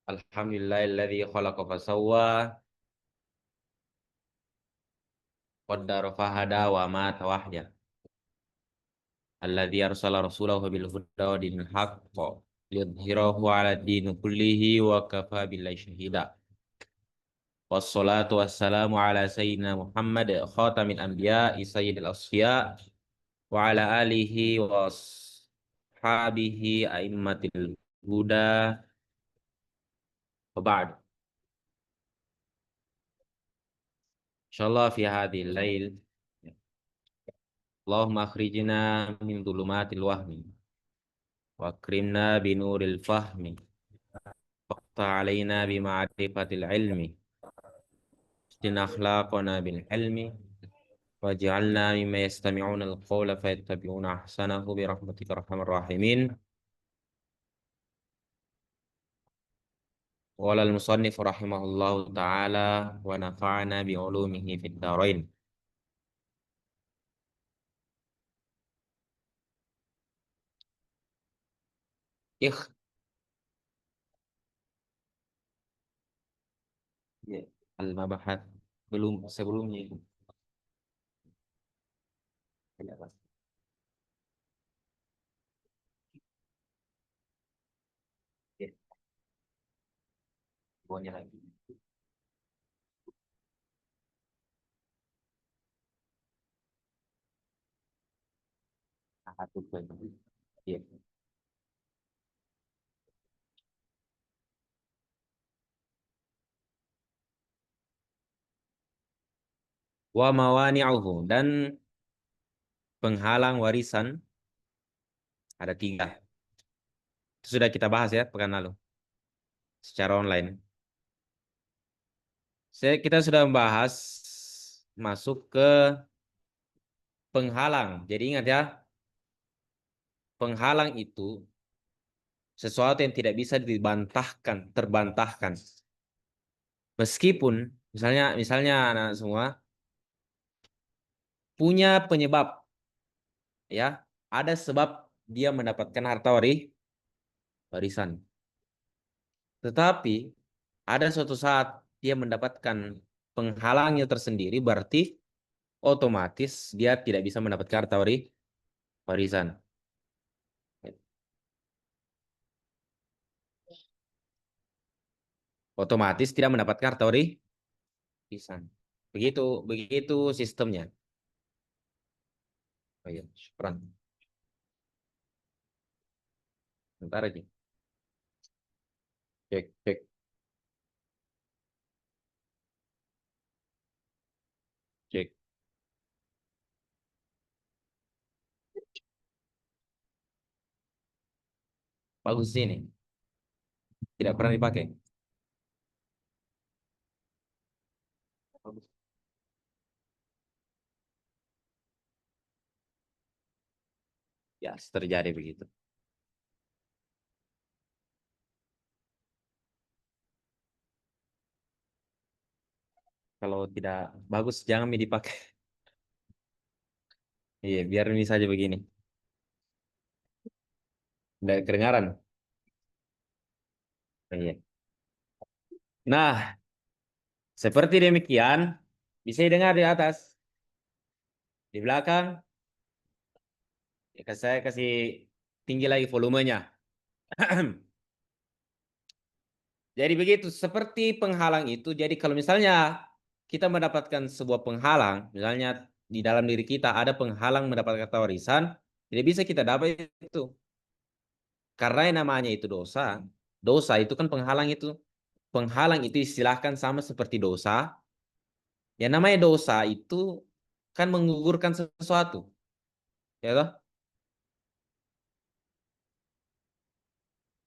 Alhamdulillahilladzi khalaqa fasawwa qaddara fahada wa mata wahya. Alladzi arsala rasulahu bil huda wa dinil haqq liyudhhirahu 'ala ad-din kullihi wa kafa billahi shahida. Wassalatu wassalamu ala sayyidina Muhammad khatamin anbiya'i sayyidil asfiya wa ala alihi wa ashabihi a'immatil huda wa ba'd. Insyaallah fi hadhil lail Allahumma akhrijna min dhulumatil wahmi wa akrimna binuril fahmi waqta alaina bima'rifatil ilmi istina akhlaqana bil ilmi waj'alna mimma yastami'una al-qawla fayattabi'una ahsanahu bi rahmatika arhamar rahimin. Qala al-musannif rahimahullahu ta'ala wa nafa'ana bi ulumihi fid dharain. Ikh ya, al-mabahat belum sebelumnya itu. Ya, ya, pokoknya lagi. Satu poin. Ya. Wa mawani'uhu, dan penghalang warisan ada tiga. Itu sudah kita bahas ya pekan lalu secara online. Kita sudah membahas masuk ke penghalang. Jadi ingat ya, penghalang itu sesuatu yang tidak bisa terbantahkan. Meskipun misalnya anak semua punya penyebab, ya, ada sebab dia mendapatkan harta warisan. Tetapi ada suatu saat dia mendapatkan penghalangnya tersendiri, berarti otomatis dia tidak bisa mendapatkan harta warisan. Otomatis tidak mendapatkan harta warisan. Begitu begitu sistemnya. Oh iya, syukran. Bentar aja. Cek, cek. Cek. Bagus ini. Tidak pernah dipakai. Bagus. Ya, terjadi begitu. Kalau tidak bagus, jangan dipakai. Iya, biar ini saja begini. Tidak kedengaran. Iya. Nah, seperti demikian, bisa didengar di atas. Di belakang, ya, saya kasih tinggi lagi volumenya. Jadi begitu, seperti penghalang itu. Jadi kalau misalnya kita mendapatkan sebuah penghalang, misalnya di dalam diri kita ada penghalang mendapatkan harta warisan, tidak bisa kita dapat itu. Karena yang namanya itu dosa. Dosa itu kan penghalang itu. Penghalang itu istilahkan sama seperti dosa. Yang namanya dosa itu kan menggugurkan sesuatu. Ya toh?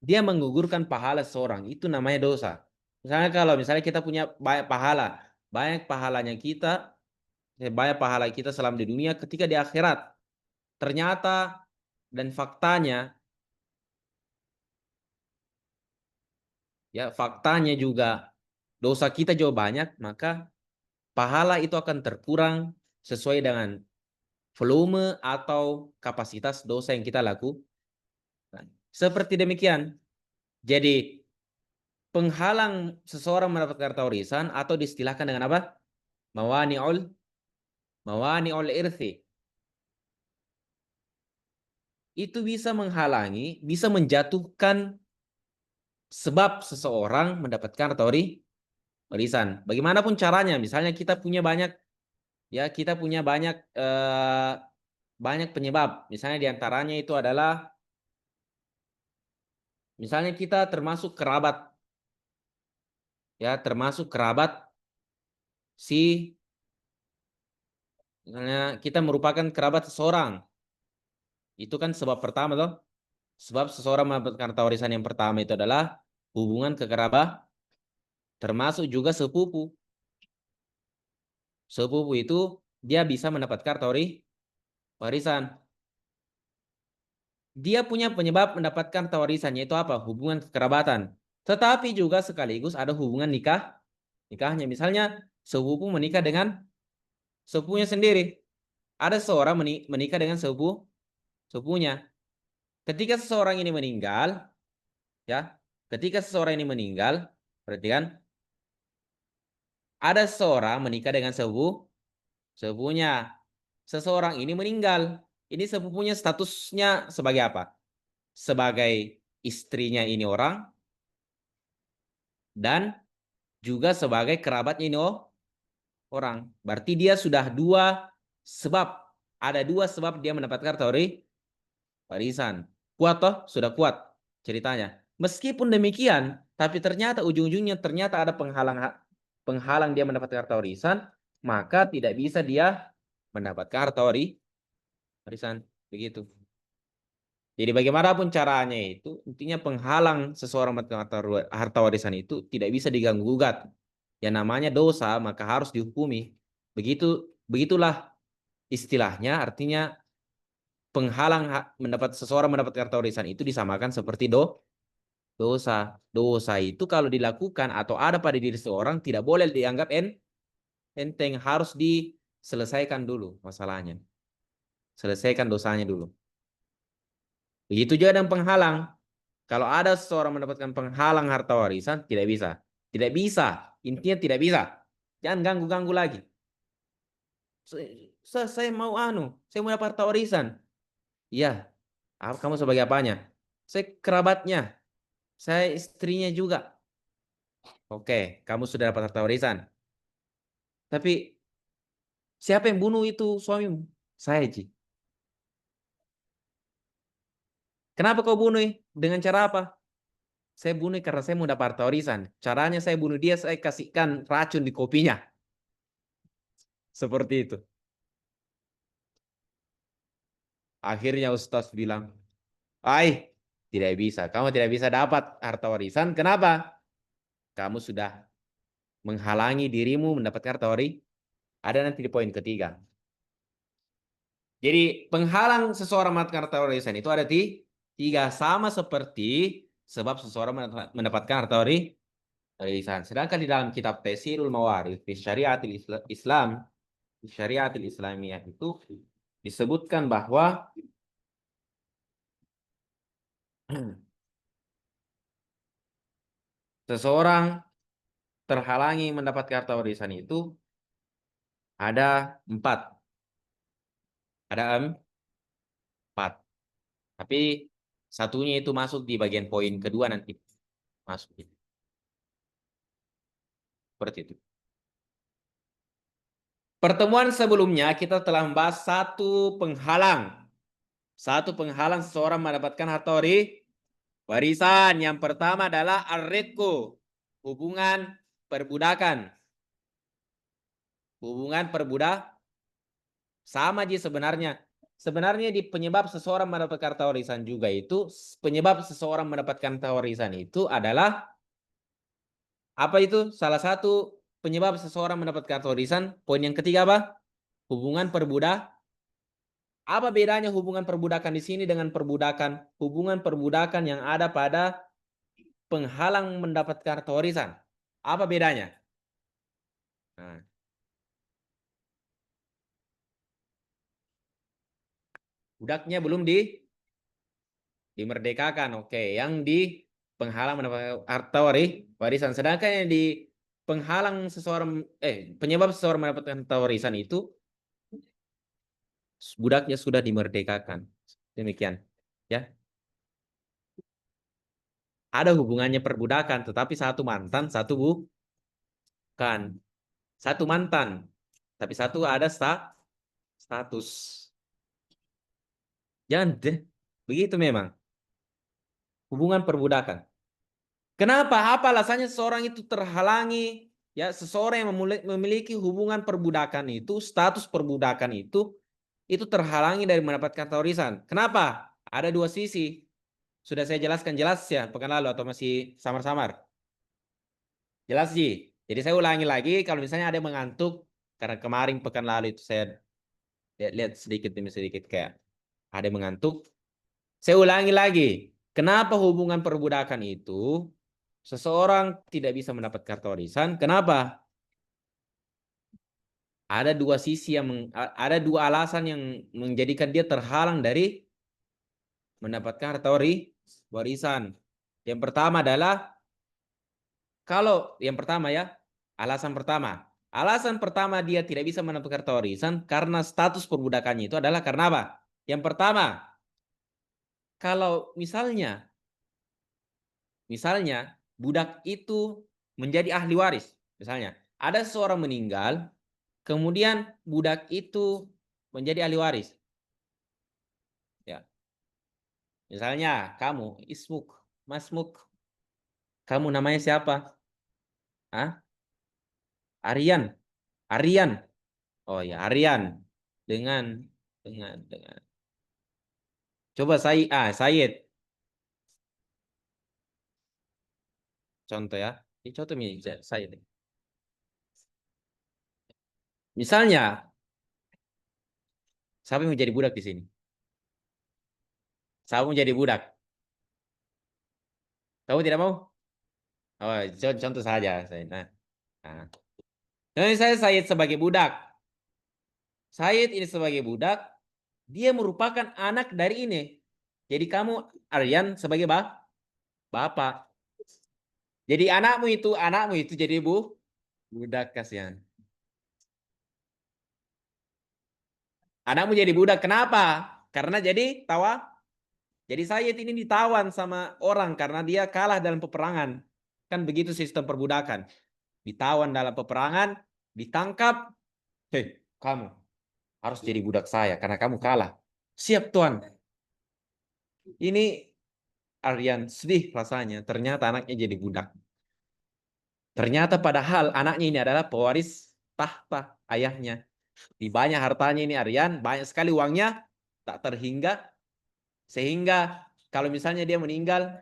Dia menggugurkan pahala seseorang. Itu namanya dosa. Misalnya kita punya banyak pahala. Banyak pahala kita selama di dunia, ketika di akhirat. Ternyata dan faktanya juga dosa kita jauh banyak, maka pahala itu akan terkurang sesuai dengan volume atau kapasitas dosa yang kita lakukan. Seperti demikian. Jadi penghalang seseorang mendapatkan harta warisan atau diistilahkan dengan apa? Mawani'ul irthi. Itu bisa menghalangi, bisa menjatuhkan sebab seseorang mendapatkan harta warisan. Bagaimanapun caranya, misalnya kita punya banyak, ya kita punya banyak penyebab. Misalnya diantaranya itu adalah, misalnya kita termasuk kerabat, ya termasuk kerabat si, misalnya kita merupakan kerabat seseorang. Itu kan sebab pertama loh. Sebab seseorang mendapatkan harta warisan yang pertama itu adalah hubungan kekerabatan, termasuk juga sepupu. Sepupu itu dia bisa mendapatkan harta warisan. Dia punya penyebab mendapatkan harta warisan, yaitu apa? Hubungan kekerabatan. Tetapi juga sekaligus ada hubungan nikahnya. Misalnya sepupu menikah dengan sepupunya sendiri. Ada seseorang menikah dengan sepupunya. Ketika seseorang ini meninggal, ya, ketika seseorang ini meninggal, berarti kan ada seseorang menikah dengan sepupunya. Seseorang ini meninggal. Ini sepupunya statusnya sebagai apa? Sebagai istrinya ini orang dan juga sebagai kerabatnya ini orang. Berarti dia sudah dua sebab. Ada dua sebab dia mendapatkan harta warisan. Kuat toh? Sudah kuat ceritanya. Meskipun demikian, tapi ternyata ujung-ujungnya ternyata ada penghalang dia mendapatkan harta warisan, maka tidak bisa dia mendapatkan harta warisan. Begitu. Jadi bagaimanapun caranya itu, intinya penghalang seseorang mendapatkan harta warisan itu tidak bisa diganggu gugat. Yang namanya dosa maka harus dihukumi. Begitulah istilahnya, artinya penghalang seseorang mendapatkan harta warisan itu disamakan seperti dosa. Dosa itu kalau dilakukan atau ada pada diri seseorang tidak boleh dianggap enteng, harus diselesaikan dulu masalahnya. Selesaikan dosanya dulu. Begitu juga dengan penghalang. Kalau ada seseorang mendapatkan penghalang harta warisan, tidak bisa. Tidak bisa. Intinya tidak bisa. Jangan ganggu-ganggu lagi. Saya mau saya mau dapat harta warisan. Iya. Kamu sebagai apanya? Saya kerabatnya. Saya istrinya juga. Oke, kamu sudah dapat harta warisan. Tapi siapa yang bunuh itu suamimu? Saya, Ji. Kenapa kau bunuh? Dengan cara apa? Saya bunuh karena saya mau dapat harta warisan. Caranya saya bunuh dia, saya kasihkan racun di kopinya. Seperti itu. Akhirnya Ustaz bilang, tidak bisa. Kamu tidak bisa dapat harta warisan. Kenapa? Kamu sudah menghalangi dirimu mendapatkan harta warisan. Ada nanti di poin ketiga. Jadi penghalang seseorang mendapatkan harta warisan itu ada tiga, sama seperti sebab seseorang mendapatkan harta warisan. Sedangkan di dalam kitab Taisirul Mawarith di Syariatil Islam, di Syariatil Islamiyah itu disebutkan bahwa seseorang terhalangi mendapatkan harta warisan itu ada empat. Ada empat. Tapi satunya itu masuk di bagian poin kedua nanti. Masuk. Seperti itu. Pertemuan sebelumnya kita telah membahas satu penghalang. Satu penghalang seseorang mendapatkan harta warisan. Yang pertama adalah ar-ridqu, hubungan perbudakan. Hubungan perbudak sama aja sebenarnya. Sebenarnya di penyebab seseorang mendapatkan harta warisan juga itu, penyebab seseorang mendapatkan harta warisan itu adalah apa itu? Salah satu penyebab seseorang mendapatkan harta warisan, poin yang ketiga apa? Hubungan perbudak. Apa bedanya hubungan perbudakan di sini dengan perbudakan? Hubungan perbudakan yang ada pada penghalang mendapatkan harta warisan. Apa bedanya? Nah, budaknya belum dimerdekakan. Oke, yang penghalang mendapatkan harta warisan. Sedangkan yang di penghalang seseorang, penyebab seseorang mendapatkan harta warisan itu budaknya sudah dimerdekakan. Demikian, ya. Ada hubungannya perbudakan, tetapi satu mantan, satu bukan. Satu mantan, tapi satu ada status. Jangan deh, begitu memang hubungan perbudakan. Kenapa? Apa alasannya seseorang itu terhalangi? Ya, seseorang yang memiliki hubungan perbudakan itu, status perbudakan itu terhalangi dari mendapatkan warisan. Kenapa? Ada dua sisi. Sudah saya jelaskan jelas ya pekan lalu atau masih samar-samar? Jelas Ji. Jadi saya ulangi lagi kalau misalnya ada yang mengantuk karena kemarin pekan lalu itu saya lihat sedikit demi sedikit kayak ada yang mengantuk. Saya ulangi lagi. Kenapa hubungan perbudakan itu seseorang tidak bisa mendapat harta warisan? Kenapa? Ada dua sisi ada dua alasan yang menjadikan dia terhalang dari mendapatkan harta warisan. Yang pertama adalah kalau yang pertama ya, alasan pertama. Alasan pertama dia tidak bisa mendapatkan harta warisan karena status perbudakannya itu adalah karena apa? Yang pertama, kalau misalnya budak itu menjadi ahli waris, misalnya ada seseorang meninggal, kemudian budak itu menjadi ahli waris. Ya. Misalnya kamu, Ismuk, Masmuk, kamu namanya siapa? Hah? Aryan. Aryan. Oh ya, Aryan. Dengan. Coba Said. Contoh ya. Ini contoh nih, Said. Misalnya, siapa yang menjadi budak di sini? Siapa menjadi budak? Kamu tidak mau? Oh, contoh saja, Said. Nah. Jadi saya Said sebagai budak. Said ini sebagai budak, dia merupakan anak dari ini. Jadi kamu Aryan sebagai bapak. Jadi anakmu itu jadi budak kasihan. Anakmu jadi budak. Kenapa? Karena jadi Said ini ditawan sama orang karena dia kalah dalam peperangan. Kan begitu sistem perbudakan. Ditawan dalam peperangan, ditangkap. Hei, kamu harus jadi budak saya karena kamu kalah. Siap, Tuan. Ini Aryan sedih rasanya. Ternyata anaknya jadi budak. Ternyata padahal anaknya ini adalah pewaris tahta ayahnya. Di banyak hartanya ini Aryan, banyak sekali uangnya, tak terhingga. Sehingga kalau misalnya dia meninggal,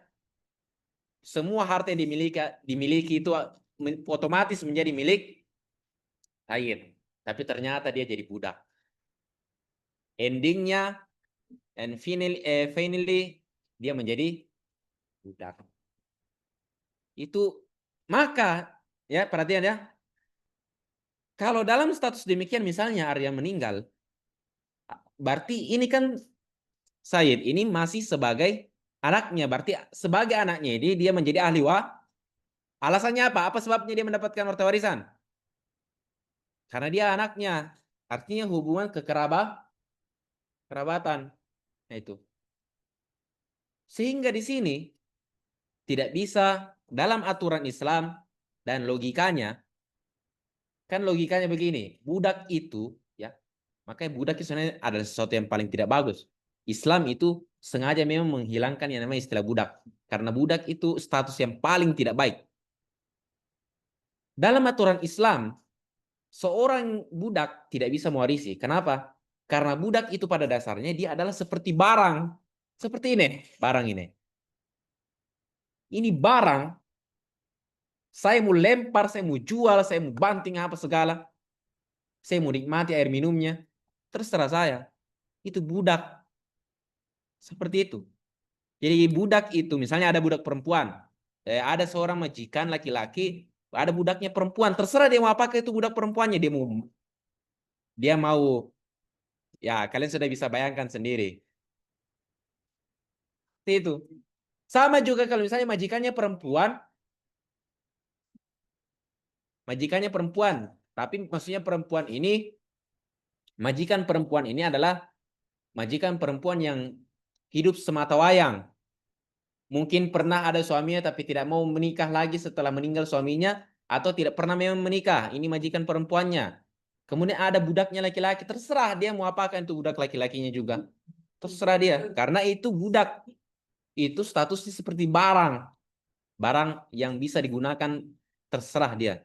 semua harta yang dimiliki itu otomatis menjadi milik Said. Tapi ternyata dia jadi budak. Endingnya, and finally dia menjadi budak. Itu maka ya perhatian ya. Kalau dalam status demikian misalnya Arya meninggal, berarti ini kan Said ini masih sebagai anaknya, berarti sebagai anaknya ini dia menjadi ahli Alasannya apa? Apa sebabnya dia mendapatkan harta warisan? Karena dia anaknya. Artinya hubungan kerabatan. Nah itu. Sehingga di sini tidak bisa dalam aturan Islam dan logikanya, kan logikanya begini, budak itu ya, makanya budak itu sebenarnya adalah sesuatu yang paling tidak bagus. Islam itu sengaja memang menghilangkan yang namanya istilah budak. Karena budak itu status yang paling tidak baik. Dalam aturan Islam, seorang budak tidak bisa mewarisi. Kenapa? Karena budak itu pada dasarnya dia adalah seperti barang. Seperti ini, barang ini. Ini barang, saya mau lempar, saya mau jual, saya mau banting apa segala. Saya mau nikmati air minumnya. Terserah saya. Itu budak. Seperti itu. Jadi budak itu, misalnya ada budak perempuan. Ada seorang majikan laki-laki, ada budaknya perempuan. Terserah dia mau apakah itu budak perempuannya. Dia mau ya kalian sudah bisa bayangkan sendiri. Seperti itu. Sama juga kalau misalnya majikannya perempuan, tapi maksudnya majikan perempuan ini adalah majikan perempuan yang hidup semata wayang. Mungkin pernah ada suaminya tapi tidak mau menikah lagi setelah meninggal suaminya, atau tidak pernah memang menikah. Ini majikan perempuannya. Kemudian ada budaknya laki-laki, terserah dia mau apakan itu budak laki-lakinya juga. Terserah dia, karena itu budak. Itu statusnya seperti barang. Barang yang bisa digunakan, terserah dia.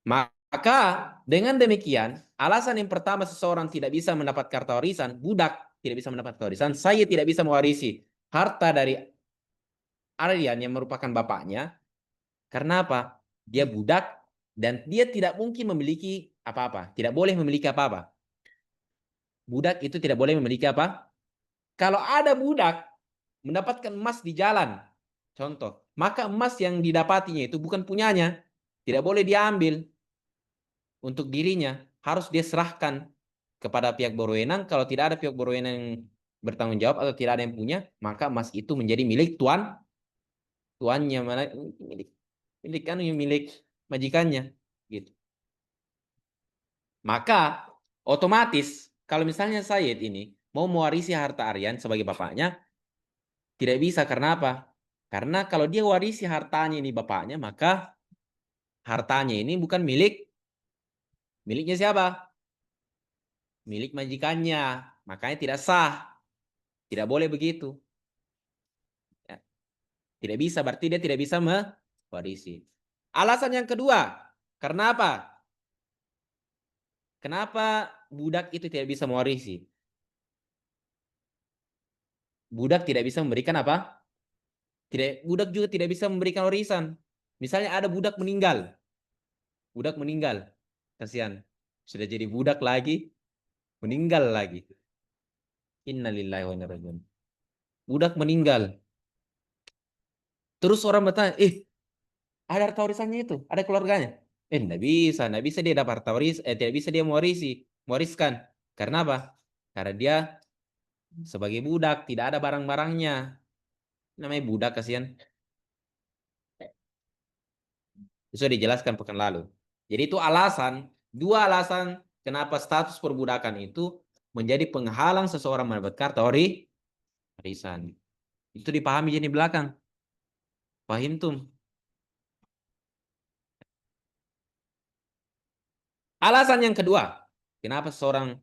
Maka dengan demikian, alasan yang pertama seseorang tidak bisa mendapat harta warisan, budak tidak bisa mendapat harta warisan, saya tidak bisa mewarisi harta dari Aryan yang merupakan bapaknya. Karena apa? Dia budak dan dia tidak mungkin memiliki apa-apa. Tidak boleh memiliki apa-apa. Budak itu tidak boleh memiliki apa? Kalau ada budak mendapatkan emas di jalan, contoh, maka emas yang didapatinya itu bukan punyanya. Tidak boleh diambil untuk dirinya. Harus dia serahkan kepada pihak berwenang. Kalau tidak ada pihak berwenang yang bertanggung jawab atau tidak ada yang punya, maka emas itu menjadi milik tuannya, mana milik milik majikannya gitu. Maka otomatis kalau misalnya Said ini mau mewarisi harta Aryan sebagai bapaknya, tidak bisa. Karena apa? Karena kalau dia warisi hartanya ini bapaknya, maka hartanya ini bukan miliknya siapa? Milik majikannya. Makanya tidak sah. Tidak boleh begitu. Ya. Tidak bisa, berarti dia tidak bisa mewarisi. Alasan yang kedua, karena apa? Kenapa budak itu tidak bisa mewarisi? Budak tidak bisa memberikan apa? Budak juga tidak bisa memberikan warisan. Misalnya ada budak meninggal, kasihan, sudah jadi budak lagi, meninggal lagi. Innalillahi wa inna ilaihi rajiun. Budak meninggal, terus orang bertanya, ada harta warisannya itu, ada keluarganya. Enggak bisa dia dapat harta tidak bisa dia mewariskan. Karena apa? Karena dia sebagai budak, tidak ada barang-barangnya. Namanya budak, kasihan. Itu sudah dijelaskan pekan lalu. Jadi itu dua alasan kenapa status perbudakan itu menjadi penghalang seseorang mendapat harta warisan. Itu dipahami jadi belakang. Paham tuh? Alasan yang kedua, kenapa seseorang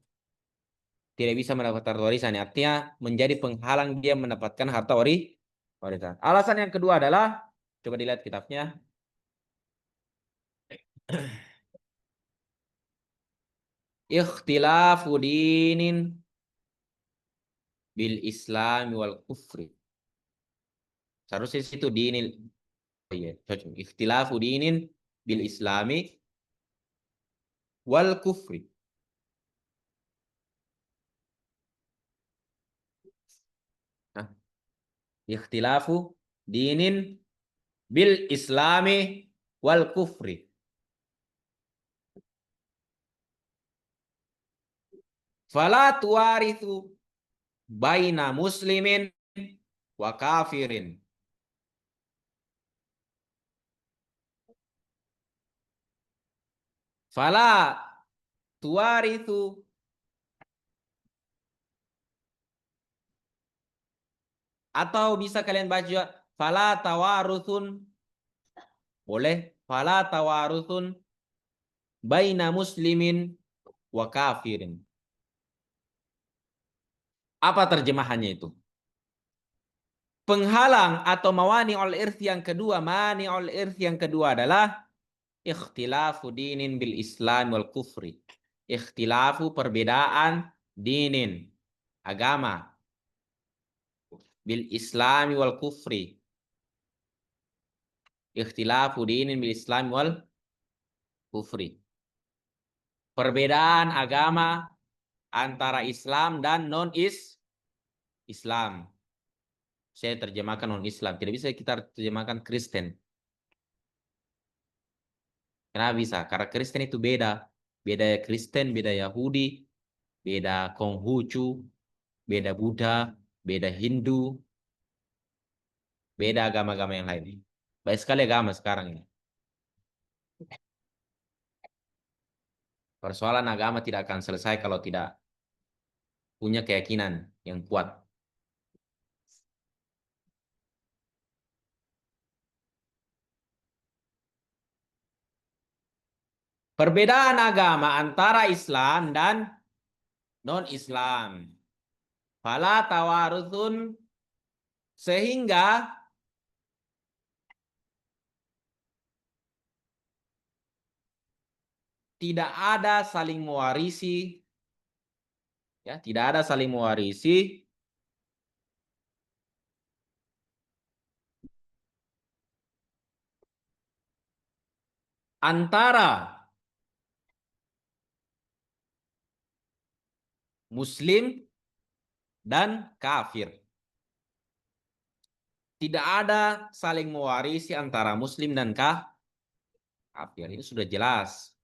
tidak bisa mendapatkan harta warisan? Artinya menjadi penghalang dia mendapatkan harta warisan. Alasan yang kedua adalah, coba dilihat kitabnya. Ikhtilafu dinin bil Islami wal kufri. Seharusnya situ dinil. Iya, cocok. Ikhtilafu dinin bil Islami wal kufri. Nah, ikhtilafu dinin bil Islami wal kufri. Fala tuwarithu baina muslimin wa kafirin. Fala tuwarithu, atau bisa kalian baca fala tawaruthun, boleh fala tawaruthun baina muslimin wa kafirin. Apa terjemahannya itu? Penghalang atau mani ol irth yang kedua adalah ikhtilafu dinin bil Islam wal kufri. Ikhtilafu perbedaan dinin, agama, bil Islam wal kufri. Ikhtilafu dinin bil Islam wal kufri. Perbedaan agama antara Islam dan non-Islam. Saya terjemahkan non-Islam. Tidak bisa kita terjemahkan Kristen. Kenapa bisa? Karena Kristen itu beda. Beda Kristen, beda Yahudi, beda Konghucu, beda Buddha, beda Hindu. Beda agama-agama yang lain. Baik sekali agama sekarang ini. Persoalan agama tidak akan selesai kalau tidak punya keyakinan yang kuat. Perbedaan agama antara Islam dan non-Islam. Fala tawaruthun, sehingga tidak ada saling mewarisi, ya, tidak ada saling mewarisi antara Muslim dan kafir. Tidak ada saling mewarisi antara Muslim dan kafir. Ini sudah jelas.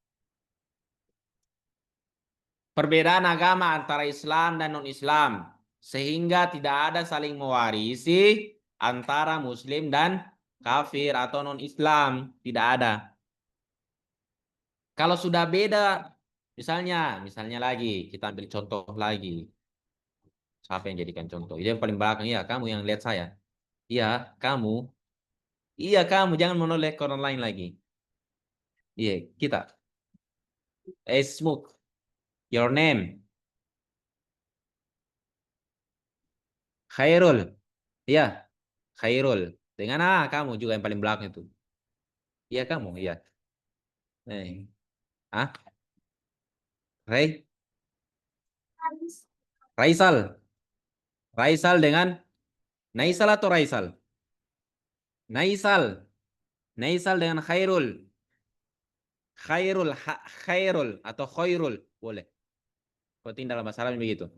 Perbedaan agama antara Islam dan non-Islam, sehingga tidak ada saling mewarisi antara Muslim dan kafir atau non-Islam. Tidak ada. Kalau sudah beda, misalnya lagi, kita ambil contoh lagi. Siapa yang jadikan contoh? Itu yang paling belakang. Ya, kamu yang lihat saya. Iya, kamu. Iya, kamu. Jangan menoleh ke orang lain lagi. Iya, kita. Smoke. Your name. Khairul. Iya, Khairul. Dengan kamu juga yang paling belakang itu. Iya, kamu. Iya. Ah, Rai. Raisal. Raisal dengan Naisal atau Raisal? Naisal. Naisal dengan Khairul. Khairul, Khairul atau Khairul. Boleh. Penting dalam bahasa Arab begitu.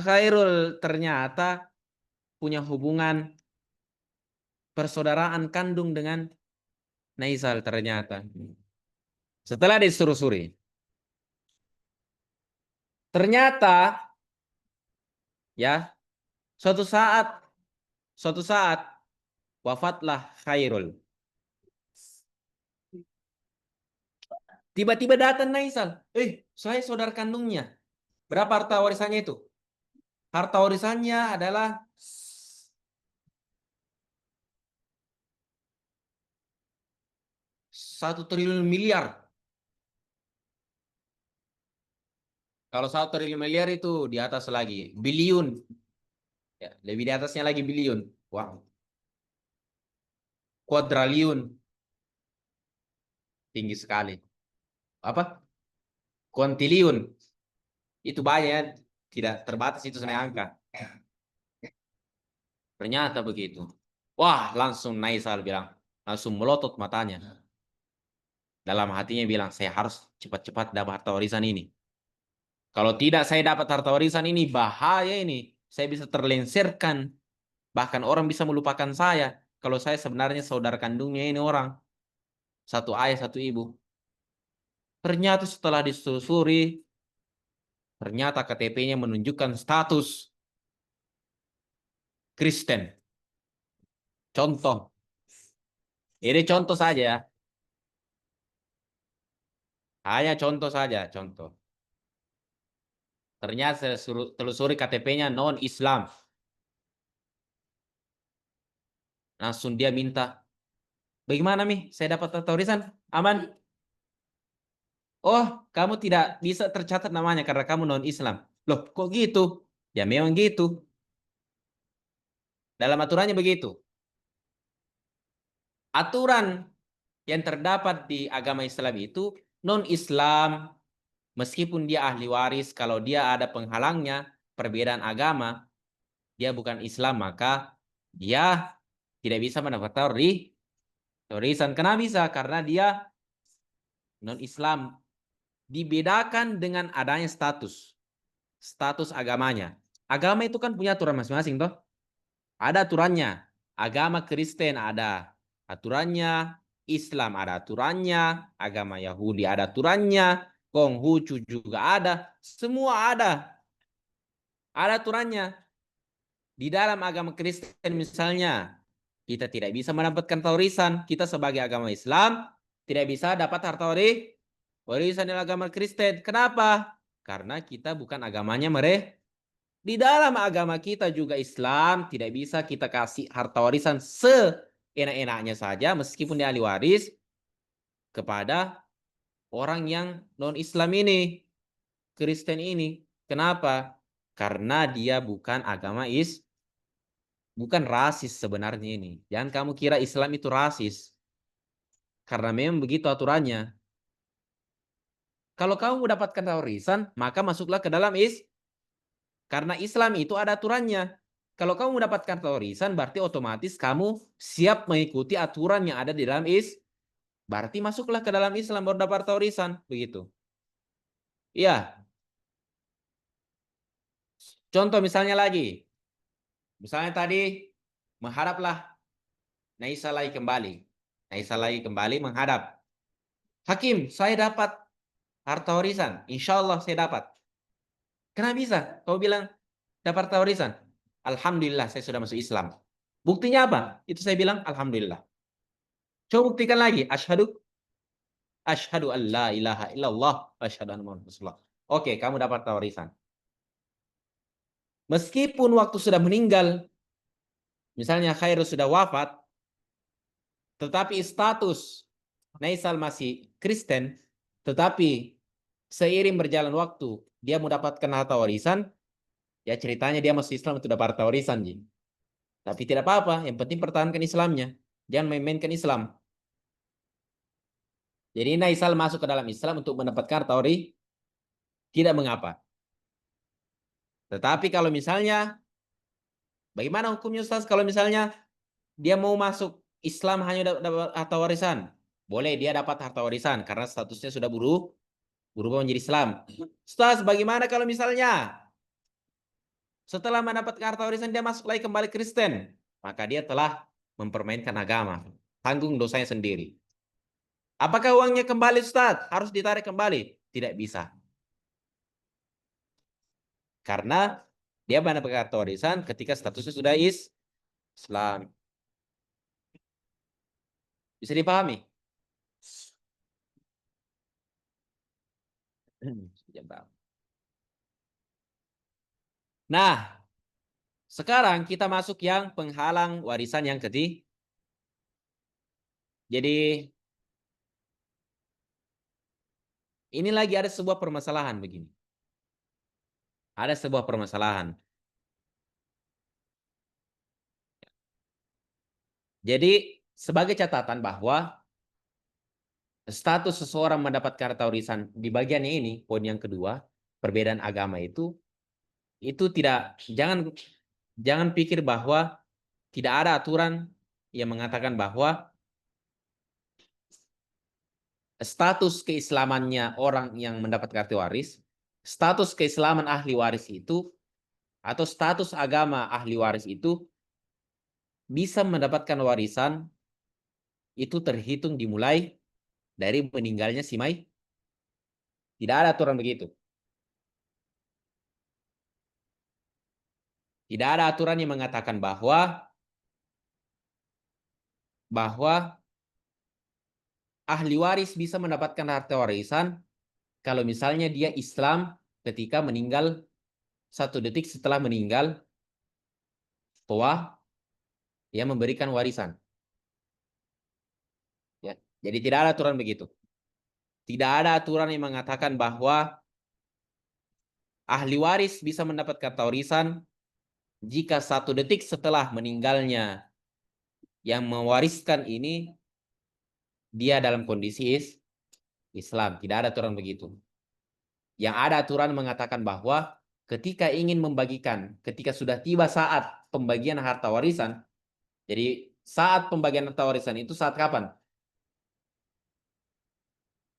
Khairul ternyata punya hubungan persaudaraan kandung dengan Naisal ternyata. Setelah disuruh-suri. Ternyata ya, suatu saat wafatlah Khairul. Tiba-tiba datang Naisal. Saya saudara kandungnya. Berapa harta warisannya itu? Harta warisannya adalah 1 triliun miliar. Kalau 1 triliun miliar itu di atas lagi. Biliun. Ya, lebih di atasnya lagi biliun. Wah. Kuadraliun. Tinggi sekali. Apa? Kuantiliun. Itu banyak. Tidak terbatas itu sebenarnya angka. Ternyata begitu. Wah, langsung Naisal bilang. Langsung melotot matanya. Dalam hatinya bilang, saya harus cepat-cepat dapat harta warisan ini. Kalau tidak saya dapat harta warisan ini, bahaya ini. Saya bisa terlensirkan. Bahkan orang bisa melupakan saya. Kalau saya sebenarnya saudara kandungnya ini orang. Satu ayah, satu ibu. Ternyata setelah disusuri, ternyata KTP-nya menunjukkan status Kristen. Contoh. Ini contoh saja ya. Hanya contoh saja, contoh. Ternyata saya telusuri KTP-nya non-Islam. Langsung dia minta, bagaimana Mi? Saya dapat harta warisan? Aman? Oh, kamu tidak bisa tercatat namanya karena kamu non-Islam. Loh, kok gitu? Ya memang gitu. Dalam aturannya begitu. Aturan yang terdapat di agama Islam itu non-Islam, meskipun dia ahli waris, kalau dia ada penghalangnya, perbedaan agama, dia bukan Islam, maka dia tidak bisa mendapat warisan. Kenapa bisa? Karena dia non-Islam. Dibedakan dengan adanya status agamanya. Agama itu kan punya aturan masing-masing toh. Ada aturannya. Agama Kristen ada aturannya, Islam ada aturannya, agama Yahudi ada aturannya, Konghucu juga ada, semua ada. Ada aturannya. Di dalam agama Kristen misalnya, Kita tidak bisa mendapatkan harta warisan. Kita sebagai agama Islam tidak bisa dapat harta warisan dari agama Kristen. Kenapa? Karena kita bukan agamanya mereka. Di dalam agama kita juga Islam tidak bisa kita kasih harta warisan seenak-enaknya saja meskipun dia ahli waris kepada orang yang non-Islam ini, Kristen ini. Kenapa? Karena dia bukan agama bukan rasis sebenarnya ini. Jangan kamu kira Islam itu rasis. Karena memang begitu aturannya. Kalau kamu mendapatkan warisan, maka masuklah ke dalam karena Islam itu ada aturannya. Kalau kamu mendapatkan warisan, berarti otomatis kamu siap mengikuti aturan yang ada di dalam berarti masuklah ke dalam Islam baru dapat warisan. Begitu. Iya. Contoh misalnya lagi. Misalnya tadi, menghadaplah Naisa lagi kembali. Naisa lagi kembali menghadap. Hakim, saya dapat harta warisan. Insya Allah saya dapat. Kenapa bisa? Kau bilang dapat harta warisan. Alhamdulillah saya sudah masuk Islam. Buktinya apa? Itu saya bilang Alhamdulillah. Coba buktikan lagi. Asyhadu an la ilaha illallah. Asyhadu anna Muhammadan Rasulullah. Oke, kamu dapat harta warisan. Meskipun waktu sudah meninggal, misalnya Khairul sudah wafat, tetapi status Naisal masih Kristen, tetapi seiring berjalan waktu, dia mendapatkan harta warisan, ya ceritanya dia masuk Islam itu dapat harta warisan. Tapi tidak apa-apa, yang penting pertahankan Islamnya. Jangan main-mainkan Islam. Jadi Naisal masuk ke dalam Islam untuk mendapatkan harta warisan, tidak mengapa. Tetapi kalau misalnya, bagaimana hukumnya Ustaz kalau misalnya dia mau masuk Islam hanya dapat harta warisan? Boleh dia dapat harta warisan karena statusnya sudah berubah menjadi Islam. Ustaz, bagaimana kalau misalnya setelah mendapatkan harta warisan dia masuk lagi kembali Kristen? Maka dia telah mempermainkan agama. Tanggung dosanya sendiri. Apakah uangnya kembali Ustaz? Harus ditarik kembali? Tidak bisa. Karena dia mendapatkan harta warisan ketika statusnya sudah Islam. Bisa dipahami? Nah, sekarang kita masuk yang penghalang warisan yang ketiga. Jadi, ini lagi ada sebuah permasalahan begini. Ada sebuah permasalahan. Jadi, sebagai catatan bahwa status seseorang mendapatkan harta warisan di bagian ini, poin yang kedua, perbedaan agama itu tidak, jangan pikir bahwa tidak ada aturan yang mengatakan bahwa status keislamannya orang yang mendapat kartu waris, status keislaman ahli waris itu, atau status agama ahli waris itu bisa mendapatkan warisan itu terhitung dimulai dari meninggalnya si mayit. Tidak ada aturan begitu. Tidak ada aturan yang mengatakan bahwa ahli waris bisa mendapatkan harta warisan kalau misalnya dia Islam ketika meninggal 1 detik setelah meninggal tua yang memberikan warisan. Ya, jadi tidak ada aturan begitu. Tidak ada aturan yang mengatakan bahwa ahli waris bisa mendapatkan harta warisan jika 1 detik setelah meninggalnya yang mewariskan ini dia dalam kondisi Islam. Tidak ada aturan begitu. Yang ada aturan mengatakan bahwa ketika ingin membagikan, ketika sudah tiba saat pembagian harta warisan, jadi saat pembagian harta warisan itu saat kapan?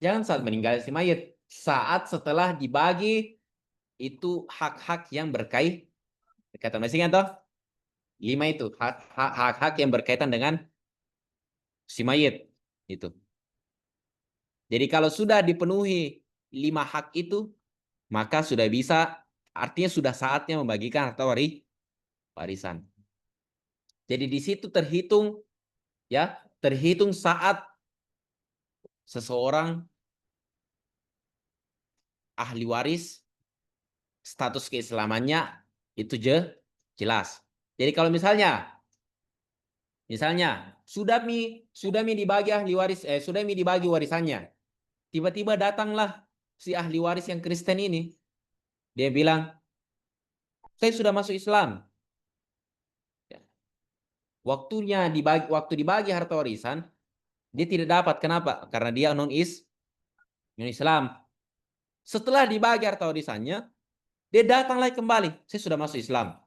Jangan saat meninggal si mayit. Saat setelah dibagi itu hak-hak yang berkaitan. Masih ingat toh? 5 itu hak-hak yang berkaitan dengan si mayit itu. Jadi kalau sudah dipenuhi 5 hak itu, maka sudah bisa, artinya sudah saatnya membagikan harta warisan. Jadi di situ terhitung, ya, terhitung saat seseorang ahli waris, status keislamannya itu jelas. Jadi kalau misalnya sudah mi dibagi ahli waris, sudah mi dibagi warisannya. Tiba-tiba datanglah si ahli waris yang Kristen ini. Dia bilang, saya sudah masuk Islam. Ya. Waktu dibagi harta warisan, dia tidak dapat. Kenapa? Karena dia non Islam. Setelah dibagi harta warisannya, dia datang lagi kembali. Saya sudah masuk Islam.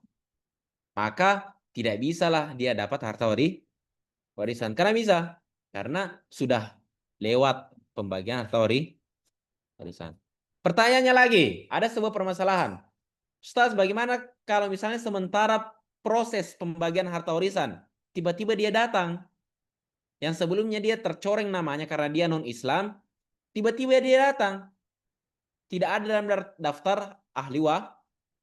Maka tidak bisalah dia dapat harta warisan. Karena bisa. Karena sudah lewat pembagian harta warisan. Pertanyaannya lagi, ada sebuah permasalahan. Ustaz, bagaimana kalau misalnya sementara proses pembagian harta warisan, tiba-tiba dia datang, yang sebelumnya dia tercoreng namanya karena dia non-Islam, tiba-tiba dia datang, tidak ada dalam daftar ahli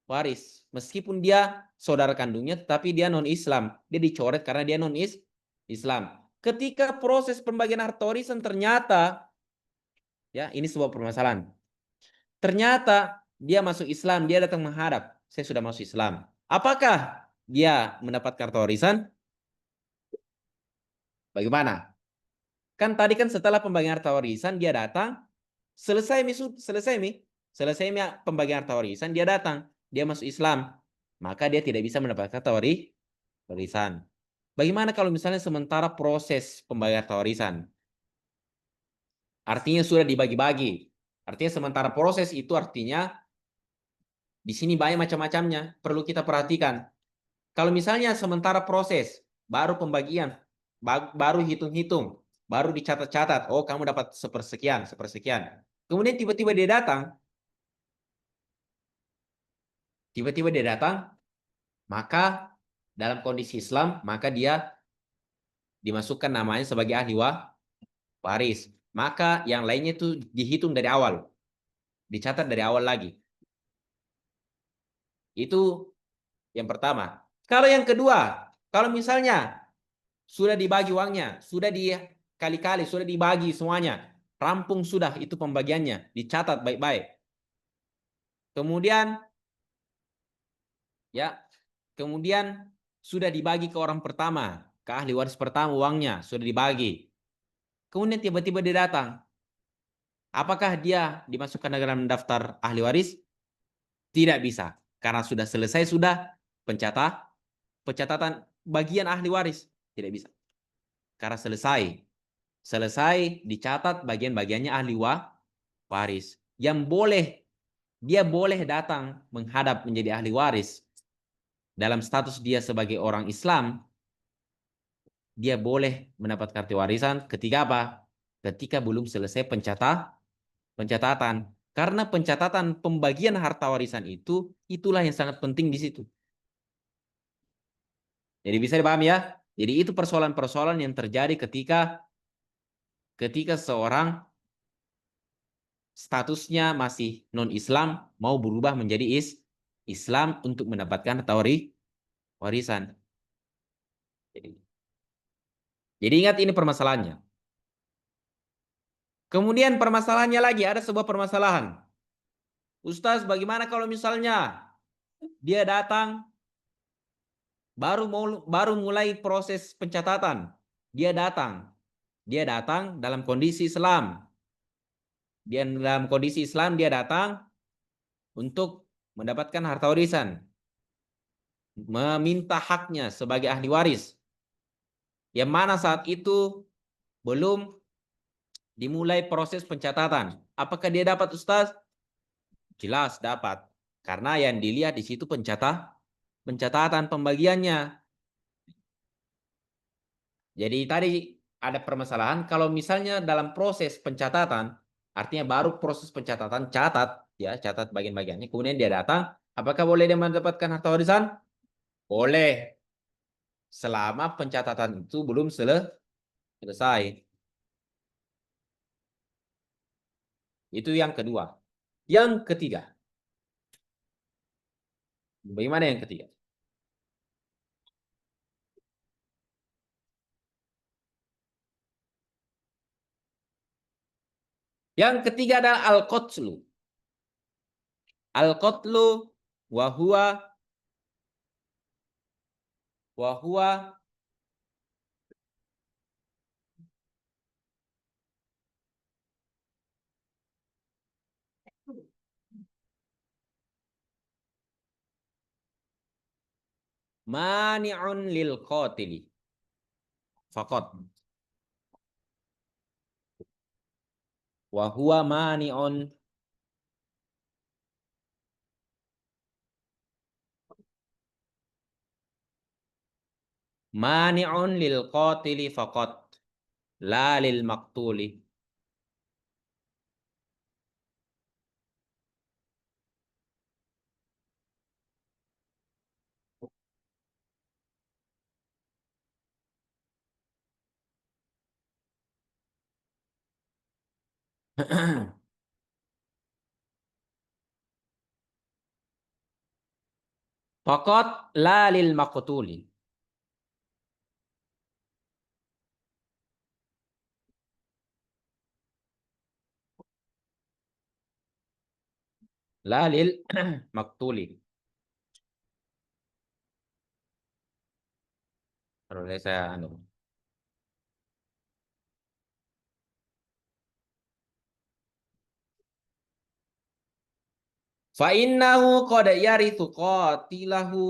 waris. Meskipun dia saudara kandungnya, tetapi dia non-Islam. Dia dicoret karena dia non-Islam. Ketika proses pembagian harta warisan ternyata, ya ini sebuah permasalahan. Ternyata dia masuk Islam, dia datang menghadap, saya sudah masuk Islam. Apakah dia mendapat harta warisan? Bagaimana? Kan tadi kan setelah pembagian harta warisan dia datang, selesai pembagian harta warisan dia datang, dia masuk Islam, maka dia tidak bisa mendapatkan harta warisan. Bagaimana kalau misalnya sementara proses pembagian harta warisan? Artinya sudah dibagi-bagi. Artinya sementara proses itu artinya di sini banyak macam-macamnya, perlu kita perhatikan. Kalau misalnya sementara proses, baru pembagian, baru hitung-hitung, baru dicatat-catat, oh kamu dapat sepersekian, sepersekian. Kemudian tiba-tiba dia datang, maka dalam kondisi Islam, maka dia dimasukkan namanya sebagai ahli waris. Maka yang lainnya itu dihitung dari awal, dicatat dari awal lagi. Itu yang pertama. Kalau yang kedua, kalau misalnya sudah dibagi uangnya, sudah dikali-kali, sudah dibagi semuanya, rampung sudah itu pembagiannya, dicatat baik-baik. Kemudian ya, kemudian sudah dibagi ke orang pertama, ke ahli waris pertama uangnya sudah dibagi. Kemudian tiba-tiba dia datang. Apakah dia dimasukkan dalam daftar ahli waris? Tidak bisa, karena sudah selesai pencatatan bagian ahli waris, tidak bisa. Karena selesai dicatat bagian-bagiannya ahli waris. Dia boleh datang menghadap menjadi ahli waris dalam status dia sebagai orang Islam. Dia boleh mendapat kartu warisan ketika apa? Ketika belum selesai pencatatan. Karena pencatatan pembagian harta warisan itulah yang sangat penting di situ. Jadi bisa dipahami ya? Jadi itu persoalan-persoalan yang terjadi ketika seorang statusnya masih non-Islam mau berubah menjadi Islam untuk mendapatkan harta warisan. Jadi ingat ini permasalahannya. Kemudian permasalahannya lagi, ada sebuah permasalahan. Ustaz, bagaimana kalau misalnya dia datang baru mulai proses pencatatan. Dia datang dalam kondisi Islam. Dalam kondisi Islam dia datang untuk mendapatkan harta warisan. Meminta haknya sebagai ahli waris. Yang mana saat itu belum dimulai proses pencatatan. Apakah dia dapat, Ustaz? Jelas dapat. Karena yang dilihat di situ pencatatan pembagiannya. Jadi tadi ada permasalahan kalau misalnya dalam proses pencatatan, artinya baru proses pencatatan catat bagian-bagiannya, kemudian dia datang, apakah boleh dia mendapatkan harta warisan? Boleh, selama pencatatan itu belum selesai. Itu yang kedua. Yang ketiga. Bagaimana yang ketiga? Yang ketiga adalah al-qatlu. Al-qatlu wa huwa mani'un lil qatili faqat. Wa huwa mani'un lil qatili faqat la lil maqtuli. Faqat la lil maqtuli. La lil maqtuli. Terus saya anu. Fa innahu qad yarithu qatilahu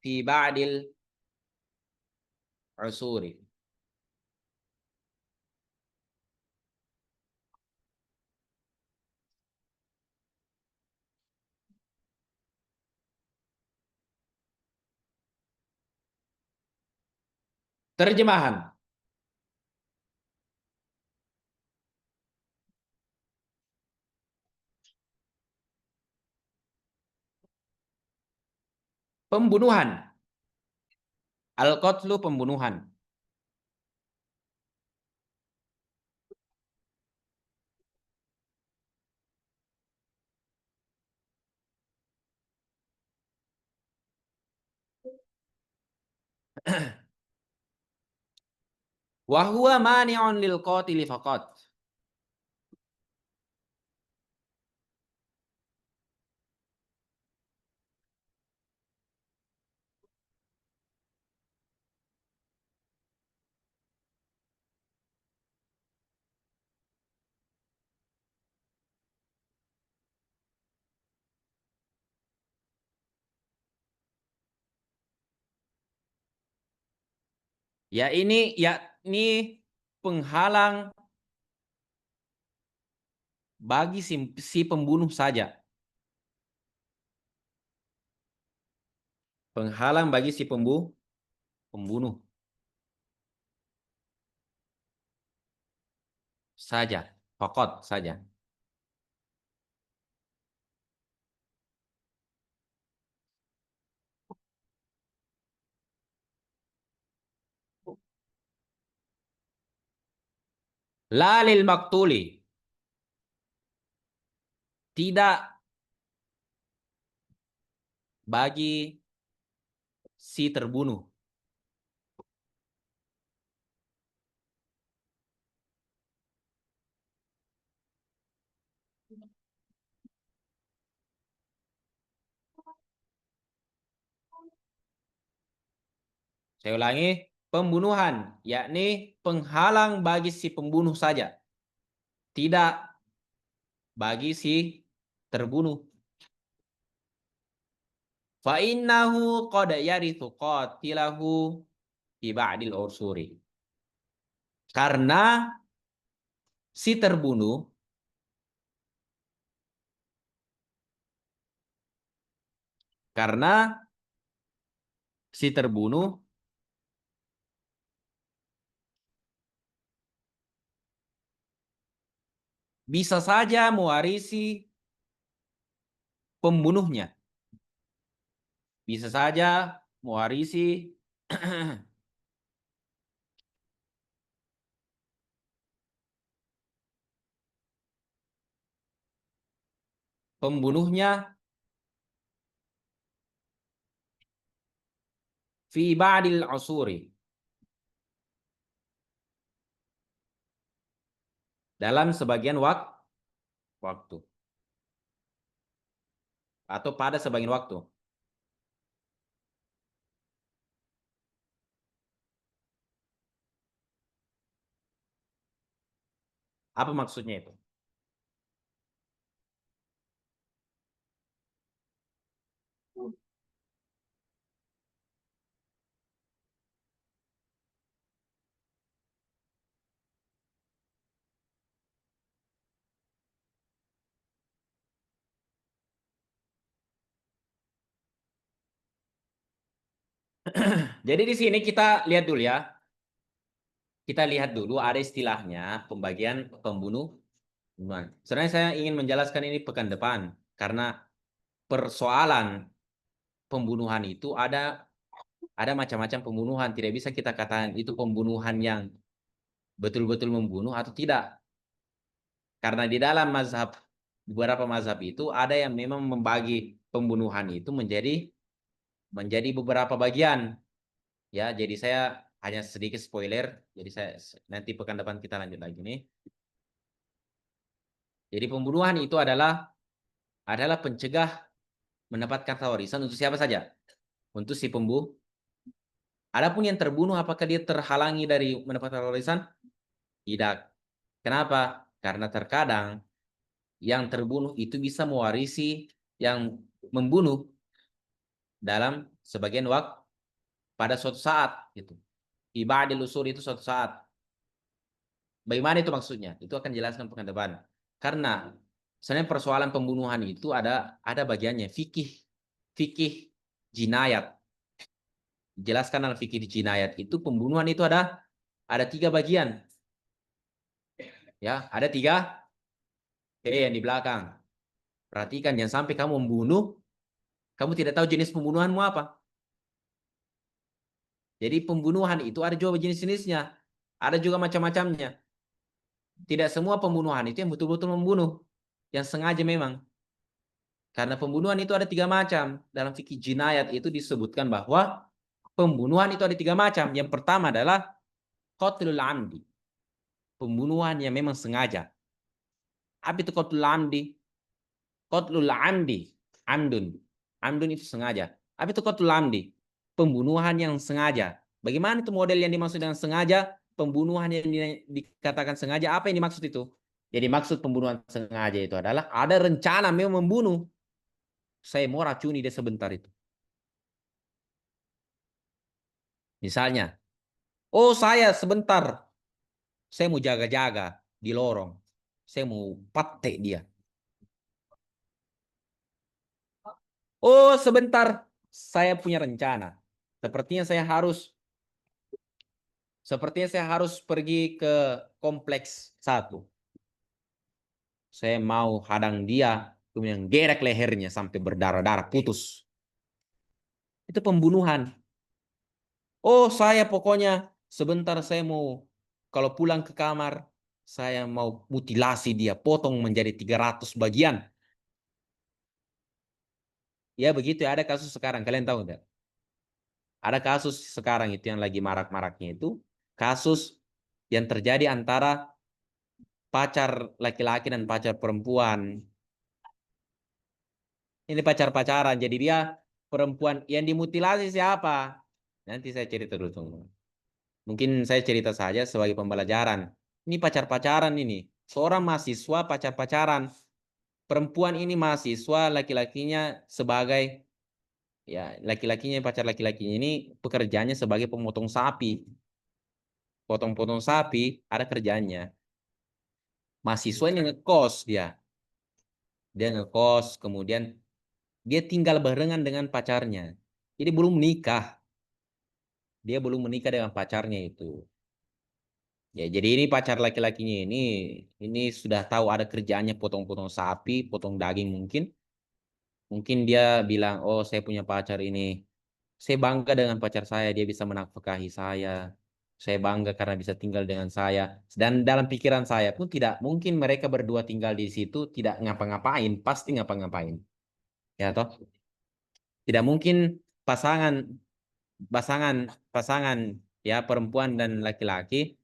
fi ba'dil usuri. Terjemahan. Pembunuhan. Al-qatlu pembunuhan. Wa huwa mani'un lil qatili faqat. Ya ini penghalang bagi si pembunuh saja. Penghalang bagi si pembunuh saja. Faqat saja. La lil maktuli. Tidak bagi si terbunuh. Saya ulangi, pembunuhan, yakni penghalang bagi si pembunuh saja. Tidak bagi si terbunuh. Fa innahu qad yarithu qatilahu fi ba'dil ursuri. Karena si terbunuh karena si terbunuh bisa saja mewarisi pembunuhnya. Bisa saja mewarisi pembunuhnya fi ba'dil usuri. dalam sebagian waktu atau pada sebagian waktu. Apa maksudnya itu? Jadi di sini kita lihat dulu ya. Kita lihat dulu ada istilahnya pembagian pembunuhan. Sebenarnya saya ingin menjelaskan ini pekan depan karena persoalan pembunuhan itu ada macam-macam pembunuhan. Tidak bisa kita katakan itu pembunuhan yang betul-betul membunuh atau tidak. Karena di dalam beberapa mazhab itu ada yang memang membagi pembunuhan itu menjadi beberapa bagian. Ya, jadi saya hanya sedikit spoiler. Jadi saya nanti pekan depan kita lanjut lagi nih. Jadi pembunuhan itu adalah pencegah mendapatkan warisan untuk siapa saja? Untuk si pembunuh. Adapun yang terbunuh apakah dia terhalangi dari mendapatkan warisan? Tidak. Kenapa? Karena terkadang yang terbunuh itu bisa mewarisi yang membunuh dalam sebagian waktu pada suatu saat gitu. Ibadil usul itu suatu saat. Bagaimana itu maksudnya? Itu akan jelaskan pekan depan. Karena sebenarnya persoalan pembunuhan itu ada bagiannya fikih fikih jinayat. Jelaskan dalam fikih jinayat itu pembunuhan itu ada 3 bagian. Ya, ada 3 yang di belakang. Perhatikan jangan sampai kamu membunuh, kamu tidak tahu jenis pembunuhanmu apa. Jadi pembunuhan itu ada juga jenis-jenisnya. Ada juga macam-macamnya. Tidak semua pembunuhan itu yang betul-betul membunuh. Yang sengaja memang. Karena pembunuhan itu ada 3 macam. Dalam fikih jinayat itu disebutkan bahwa pembunuhan itu ada 3 macam. Yang pertama adalah qatlul amdi. Pembunuhan yang memang sengaja. Apa itu qatlul amdi? Qatlul amdi. Amdun. Amdun itu sengaja. Apa itu qatlul amdi? Pembunuhan yang sengaja. Bagaimana itu model yang dimaksud dengan sengaja? Pembunuhan yang dikatakan sengaja. Apa yang dimaksud itu? Jadi maksud pembunuhan sengaja itu adalah ada rencana memang membunuh. Saya mau racuni dia sebentar itu. Misalnya, oh saya sebentar, saya mau jaga-jaga di lorong. Saya mau patek dia. Oh sebentar, saya punya rencana. Sepertinya saya harus Sepertinya saya harus pergi ke kompleks 1. Saya mau hadang dia, kemudian gerek lehernya sampai berdarah-darah, putus. Itu pembunuhan. Oh, saya pokoknya sebentar saya mau, kalau pulang ke kamar, saya mau mutilasi dia, potong menjadi 300 bagian. Ya begitu ya, ada kasus sekarang, kalian tahu enggak? Ada kasus sekarang itu yang lagi marak-maraknya itu, kasus yang terjadi antara pacar laki-laki dan pacar perempuan. Ini pacar-pacaran. Jadi dia perempuan yang dimutilasi siapa? Nanti saya cerita dulu. Tunggu. Mungkin saya cerita saja sebagai pembelajaran. Ini pacar-pacaran ini. Seorang mahasiswa pacar-pacaran. Perempuan ini mahasiswa, laki-lakinya sebagai ya laki-lakinya pacar laki-lakinya ini pekerjaannya sebagai pemotong sapi. Potong-potong sapi ada kerjanya. Mahasiswa ini ngekos dia. Dia ngekos, kemudian dia tinggal barengan dengan pacarnya. Jadi belum menikah. Dia belum menikah dengan pacarnya itu. Ya, jadi ini pacar laki-lakinya ini sudah tahu ada kerjaannya potong-potong sapi, potong daging mungkin. Mungkin dia bilang, "Oh, saya punya pacar ini. Saya bangga dengan pacar saya, dia bisa menafkahi saya. Saya bangga karena bisa tinggal dengan saya." Dan dalam pikiran saya pun tidak mungkin mereka berdua tinggal di situ tidak ngapa-ngapain, pasti ngapa-ngapain. Ya toh? Tidak mungkin pasangan pasangan pasangan ya perempuan dan laki-laki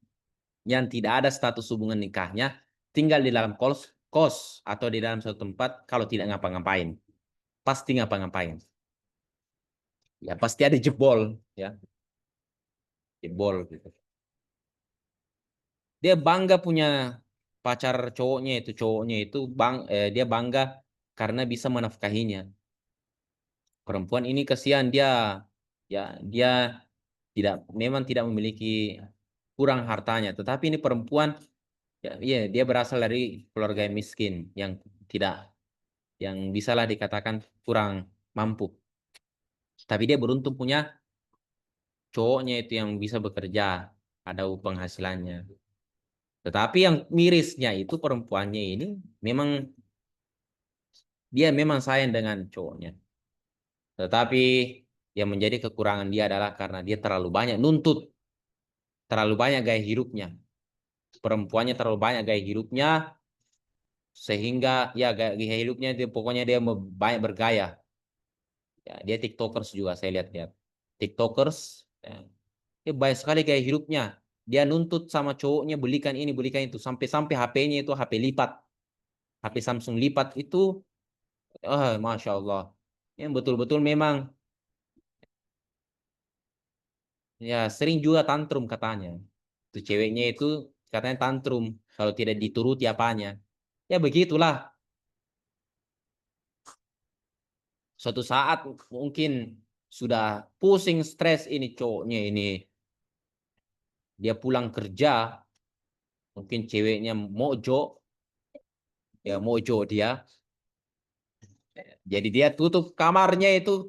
yang tidak ada status hubungan nikahnya tinggal di dalam kos atau di dalam suatu tempat kalau tidak ngapa-ngapain. Pasti ngapa-ngapain. Ya pasti ada jebol, ya. Jebol gitu. Dia bangga punya pacar cowoknya itu dia bangga karena bisa menafkahinya. Perempuan ini kasihan dia tidak memang tidak memiliki kurang hartanya, tetapi ini perempuan ya, iya, dia berasal dari keluarga yang miskin yang tidak yang bisalah dikatakan kurang mampu. Tapi dia beruntung punya cowoknya itu yang bisa bekerja, ada penghasilannya. Tetapi yang mirisnya itu perempuannya ini memang dia memang sayang dengan cowoknya. Tetapi yang menjadi kekurangan dia adalah karena dia terlalu banyak nuntut, terlalu banyak gaya hidupnya. Perempuannya terlalu banyak gaya hidupnya sehingga ya gaya hidupnya dia pokoknya dia banyak bergaya. Ya, dia TikTokers juga saya lihat-lihat. TikTokers ya, dia banyak sekali gaya hidupnya. Dia nuntut sama cowoknya belikan ini, belikan itu sampai-sampai HP-nya itu HP lipat. HP Samsung lipat itu Masya Allah. Yang betul-betul memang ya sering juga tantrum katanya. Itu ceweknya itu katanya tantrum kalau tidak dituruti apanya. Ya begitulah. Suatu saat mungkin sudah pusing stres ini cowoknya ini. Dia pulang kerja, mungkin ceweknya mojo, ya mojo dia. Jadi dia tutup kamarnya itu,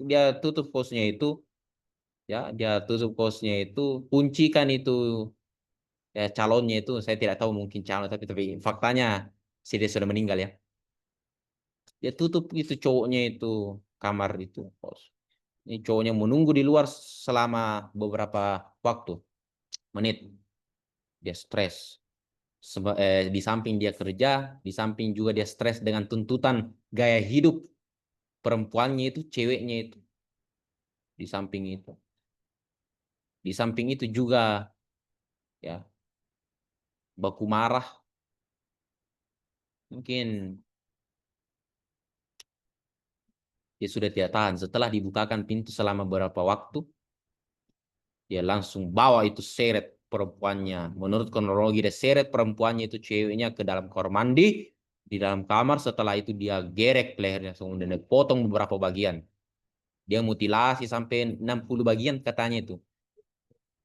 dia tutup kosnya itu, ya dia tutup kosnya itu, kuncikan itu ya calonnya itu saya tidak tahu mungkin calon tapi faktanya si dia sudah meninggal ya. Dia tutup itu cowoknya itu kamar itu kos. Ini cowoknya menunggu di luar selama beberapa waktu menit. Dia stres. Di samping dia kerja, di samping juga dia stres dengan tuntutan gaya hidup perempuannya itu, ceweknya itu. Di samping itu, di samping itu juga ya baku marah mungkin dia sudah tidak tahan setelah dibukakan pintu selama beberapa waktu dia langsung bawa itu seret perempuannya menurut kronologi dia seret perempuannya itu ceweknya ke dalam kamar mandi di dalam kamar setelah itu dia gerek lehernya kemudian dia potong beberapa bagian dia mutilasi sampai 60 bagian katanya itu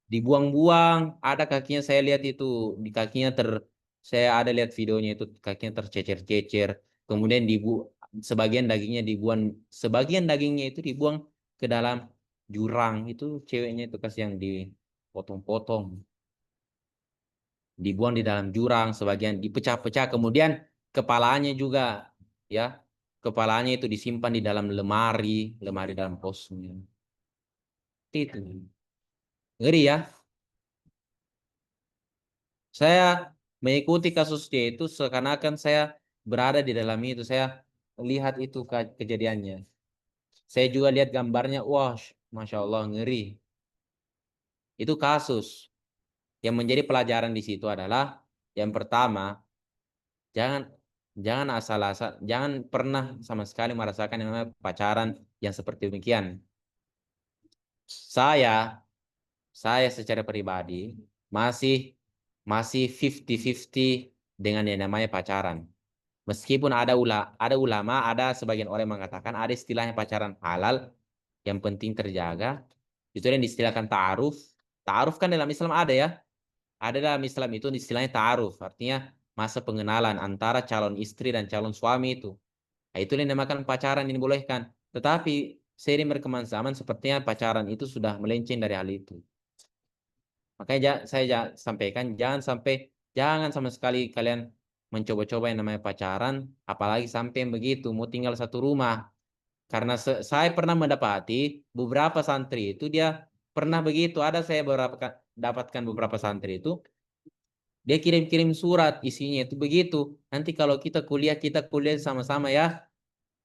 dibuang-buang ada kakinya saya lihat itu di kakinya saya ada lihat videonya itu kakinya tercecer-cecer kemudian sebagian dagingnya itu dibuang ke dalam jurang itu ceweknya itu kasih yang dipotong-potong dibuang di dalam jurang sebagian dipecah-pecah kemudian kepalanya juga ya kepalanya itu disimpan di dalam lemari dalam kosnya itu ngeri ya. Saya mengikuti kasusnya itu seakan-akan saya berada di dalam itu. Saya lihat itu kejadiannya. Saya juga lihat gambarnya. Wah, Masya Allah, ngeri. Itu kasus. Yang menjadi pelajaran di situ adalah yang pertama, jangan jangan asal-asal, jangan pernah sama sekali merasakan yang namanya pacaran yang seperti demikian. Saya, saya secara pribadi masih masih 50-50 dengan yang namanya pacaran. Meskipun ada ulama, ada sebagian orang yang mengatakan ada istilahnya pacaran halal, yang penting terjaga. Itu yang distilahkan ta'aruf. Ta'aruf kan dalam Islam ada ya. Ada dalam Islam itu istilahnya ta'aruf. Artinya masa pengenalan antara calon istri dan calon suami itu. Nah, itu yang dinamakan pacaran ini bolehkan. Tetapi seiring berkembang zaman sepertinya pacaran itu sudah melenceng dari hal itu. Makanya saya sampaikan jangan sama sekali kalian mencoba-coba yang namanya pacaran, apalagi sampai yang begitu mau tinggal satu rumah. Karena saya pernah mendapati beberapa santri itu dia pernah begitu. Ada saya dapatkan beberapa santri itu dia kirim-kirim surat isinya itu begitu. Nanti kalau kita kuliah sama-sama ya.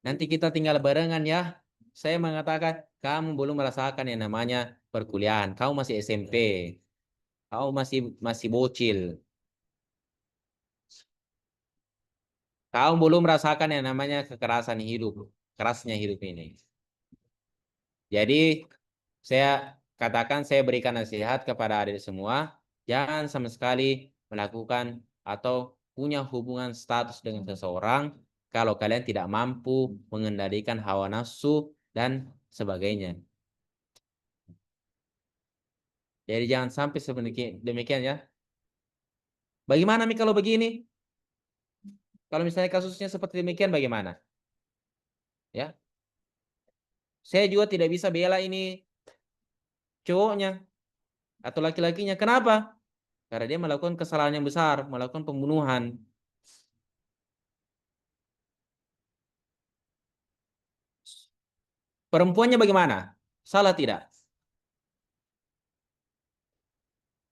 Nanti kita tinggal barengan ya. Saya mengatakan kamu belum merasakan yang namanya perkuliahan. Kamu masih SMP. Kau masih masih bocil. Kamu belum merasakan yang namanya kekerasan hidup, kerasnya hidup ini. Jadi saya katakan, saya berikan nasihat kepada adik semua, jangan sama sekali melakukan atau punya hubungan status dengan seseorang kalau kalian tidak mampu mengendalikan hawa nafsu dan sebagainya. Jadi jangan sampai demikian ya. Bagaimana nih kalau begini? Kalau misalnya kasusnya seperti demikian bagaimana? Ya, saya juga tidak bisa bela ini cowoknya atau laki-lakinya. Kenapa? Karena dia melakukan kesalahan yang besar, melakukan pembunuhan. Perempuannya bagaimana? Salah tidak?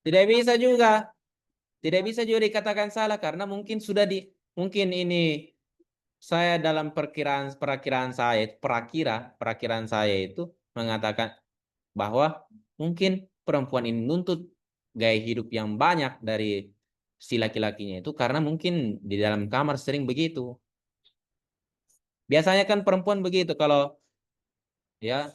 Tidak bisa juga. Tidak bisa juga dikatakan salah karena mungkin sudah mungkin ini saya dalam perakiraan saya, perakiraan saya itu mengatakan bahwa mungkin perempuan ini nuntut gaya hidup yang banyak dari si laki-lakinya itu karena mungkin di dalam kamar sering begitu. Biasanya kan perempuan begitu kalau ya,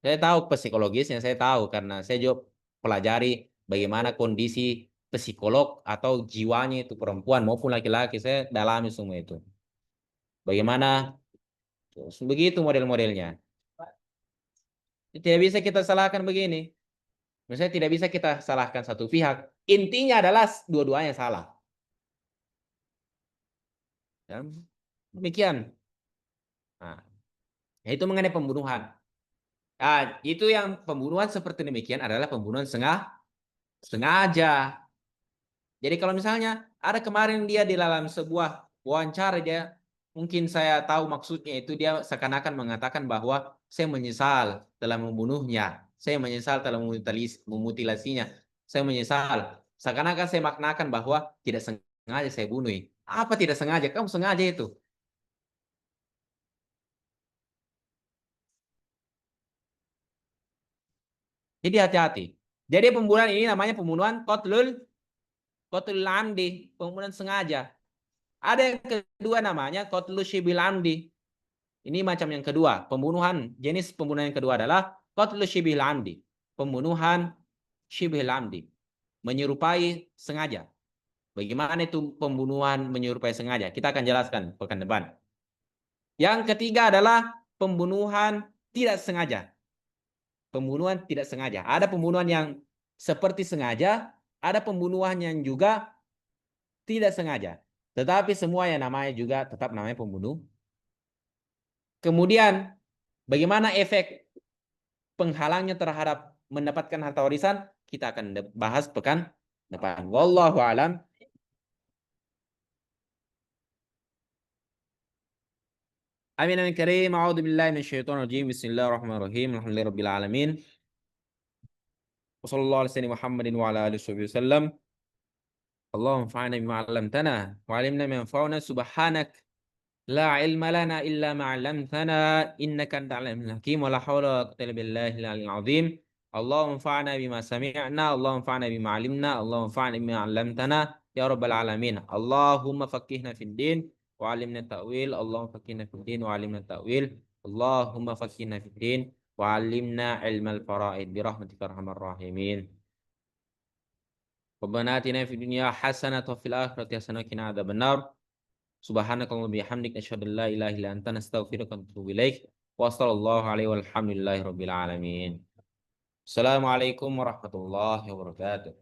saya tahu psikologisnya, saya tahu karena saya juga pelajari bagaimana kondisi psikolog atau jiwanya itu perempuan maupun laki-laki, saya dalami semua itu. Bagaimana begitu model-modelnya. Tidak bisa kita salahkan begini. Misalnya tidak bisa kita salahkan satu pihak. Intinya adalah dua-duanya salah. Ya, demikian. Nah, itu mengenai pembunuhan. Nah, itu yang pembunuhan seperti demikian adalah pembunuhan sengaja. Jadi kalau misalnya ada kemarin dia di dalam sebuah wawancara, dia mungkin saya tahu maksudnya itu, dia seakan-akan mengatakan bahwa saya menyesal telah membunuhnya, saya menyesal telah memutilasinya, saya menyesal. Seakan-akan saya maknakan bahwa tidak sengaja saya bunuh. Apa tidak sengaja? Kamu sengaja itu. Jadi hati-hati. Jadi pembunuhan ini namanya pembunuhan qatlul amdi, pembunuhan sengaja. Ada yang kedua namanya qatlul syibil amdi. Ini macam yang kedua, jenis pembunuhan yang kedua adalah qatlul syibil amdi, pembunuhan syibil amdi, menyerupai sengaja. Bagaimana itu pembunuhan menyerupai sengaja? Kita akan jelaskan pekan depan. Yang ketiga adalah pembunuhan tidak sengaja. Pembunuhan tidak sengaja. Ada pembunuhan yang seperti sengaja, ada pembunuhan yang juga tidak sengaja. Tetapi semua yang namanya juga tetap namanya pembunuh. Kemudian bagaimana efek penghalangnya terhadap mendapatkan harta warisan? Kita akan bahas pekan depan. Wallahu alam. Amin amin karim. A'udzu billahi minasyaitonir rajim. Bismillahirrahmanirrahim. Alhamdulillahirabbil alamin. Wassallallahu ala sayyidina Muhammadin wa ala alihi wasallam. Allahumma fa'na bima 'allamtana wa 'allimna ma yanfa'una. Subhanak la ilma lana illa ma 'allamtana innaka antal alimul hakim wa la haula wa la quwwata illa billahil aliyyil azim. Allahumma fa'na bima sami'na, Allahumma fa'na bima 'alimna, Allahumma fa'na bima 'allamtana ya rabbal alamin. Allahumma faqihna fid din wa 'allimna ta'wil. Allahumma faqihna fid din wa 'allimna ta'wil. Allahumma faqihna fid din wa 'allimna ilmal fara'id bi rahmatika arhamar rahimin. Rabbana atina fid dunya hasanah wa fil akhirati hasanah wa qina adzabannar. Subhanakallahumma bihamdika asyhadu an la ilaha illa anta astaghfiruka wa atubu ilaik. Wa sallallahu alaihi walhamdulillahi rabbil alamin. Assalamualaikum warahmatullahi wabarakatuh.